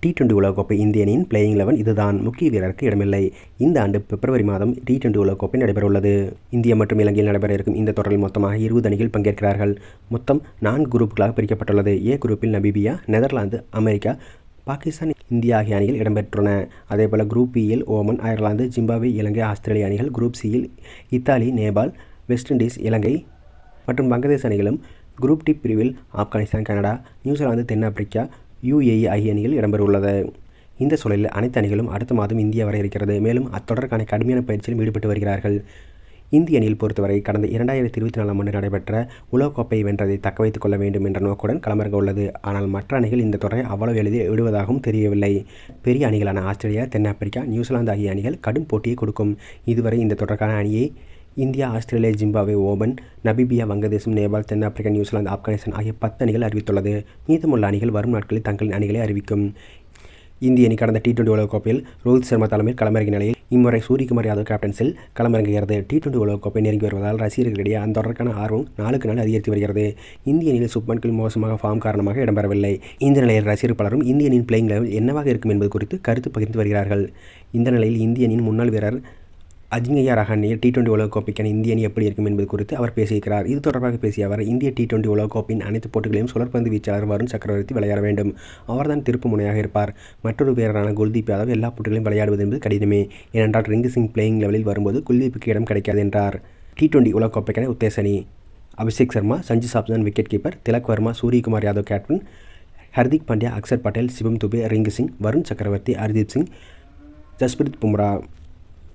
T20 உலகக்கோப்பை இந்திய அணியின் பிளேயிங் 11 இதுதான். முக்கிய வீரருக்கு இடமில்லை. இந்த ஆண்டு பிப்ரவரி மாதம் T20 உலகக்கோப்பை நடைபெறவுள்ளது. இந்தியா மற்றும் இலங்கையில் நடைபெற இருக்கும் இந்த தொடரில் மொத்தமாக 20 அணிகள் பங்கேற்கிறார்கள். மொத்தம் 4 குரூப்புகளாக பிரிக்கப்பட்டுள்ளது. ஏ குரூப்பில் Namibia, Netherlands, America, Pakistan, India ஆகிய அணிகள் இடம்பெற்றுள்ளன. அதேபோல குரூப் பியில் Oman, Ireland, Zimbabwe, Ilangai, Australia அணிகள், குரூப் சியில் Italy, Nepal, West Indies, Ilangai மற்றும் வங்கதேச அணிகளும், குரூப் டி பிரிவில் ஆப்கானிஸ்தான், கனடா, நியூசிலாந்து, தென்னாப்பிரிக்கா, UAE ஆகிய அணிகள் இடம்பெறவுள்ளது. இந்த சூழலில் அனைத்து அணிகளும் அடுத்த மாதம் இந்தியா வர இருக்கிறது. மேலும் அத்தொடருக்கான கடுமையான பயிற்சியில் ஈடுபட்டு வருகிறார்கள். இந்திய அணியில் பொறுத்தவரை கடந்த 2024ஆம் ஆண்டு நடைபெற்ற உலகக்கோப்பையை வென்றதை தக்க வைத்துக் கொள்ள வேண்டும் என்ற நோக்குடன் களமிறங்க உள்ளது. ஆனால் மற்ற அணிகள் இந்த தொடரை அவ்வளவு எளிதில் விடுவதாகவும் தெரியவில்லை. பெரிய அணிகளான ஆஸ்திரேலியா, தென்னாப்பிரிக்கா, நியூசிலாந்து ஆகிய அணிகள் கடும் போட்டியை கொடுக்கும். இதுவரை இந்த தொடருக்கான அணியை India, Australia, Zimbabwe, Oman, Namibia, வங்கதேசம், நேபாள், தென்னாப்பிரிக்கா, நியூசிலாந்து, ஆப்கானிஸ்தான் ஆகிய 10 அணிகள் அறிவித்துள்ளது. மீதமுள்ள அணிகள் வரும் நாட்களில் தங்களின் அணிகளை அறிவிக்கும். இந்திய அணி கடந்த T20 உலகக்கோப்பையில் ரோஹித் சர்மா தலைமையில் களமிறங்கிய நிலையில் இம்முறை சூரியகுமார் யாதவ் கேப்டன்சில் களமிறங்குகிறது. T20 உலகக்கோப்பை நெருங்கி வருவதால் ரசிகர்களிடையே அந்த தொடருக்கான ஆர்வம் நாளுக்கு நாள் அதிகரித்து வருகிறது. இந்திய அணியில் சுப்மன் கில் மோசமாக ஃபார்ம் காரணமாக இடம்பெறவில்லை. இந்த நிலையில் ரசிகர் பலரும் இந்திய அணியின் பிளேயிங் 11 என்னவாக இருக்கும் என்பது குறித்து கருத்து பகிர்ந்து வருகிறார்கள். இந்த நிலையில் இந்திய அணியின் முன்னாள் வீரர் அஜிங்கய்யா ரஹானேயில் T20 உலகக்கோப்பைக்கான இந்திய அணி எப்படி இருக்கும் என்பது குறித்து அவர் பேசியிருக்கிறார். இது தொடர்பாக பேசிய அவர், இந்திய T20 உலகக்கோப்பையின் அனைத்து போட்டிகளையும் சுழற்பந்து வீச்சாளர் வருண் சக்கரவர்த்தி விளையாட வேண்டும். அவர்தான் திருப்பு முனையாக இருப்பார். மற்றொரு வீரரான குல்தீப் யாதவ் எல்லா போட்டிகளையும் விளையாடுவது என்பது கடினமே. ஏனென்றால் ரிங்கு சிங் பிளேயிங் லெவலில் வரும்போது குல்தீப்புக்கு இடம் கிடைக்காது என்றார். T20 உலகக்கோப்பைக்கான உத்தேச அணி: Abhishek Sharma, Sanju Samson wicket keeper, Tilak Varma, Suryakumar Yadav captain, Hardik Pandya, Axar Patel, Shivam Dube, Rinku Singh, Varun Chakravarthy, Hardeep Singh, Jasprit Bumrah.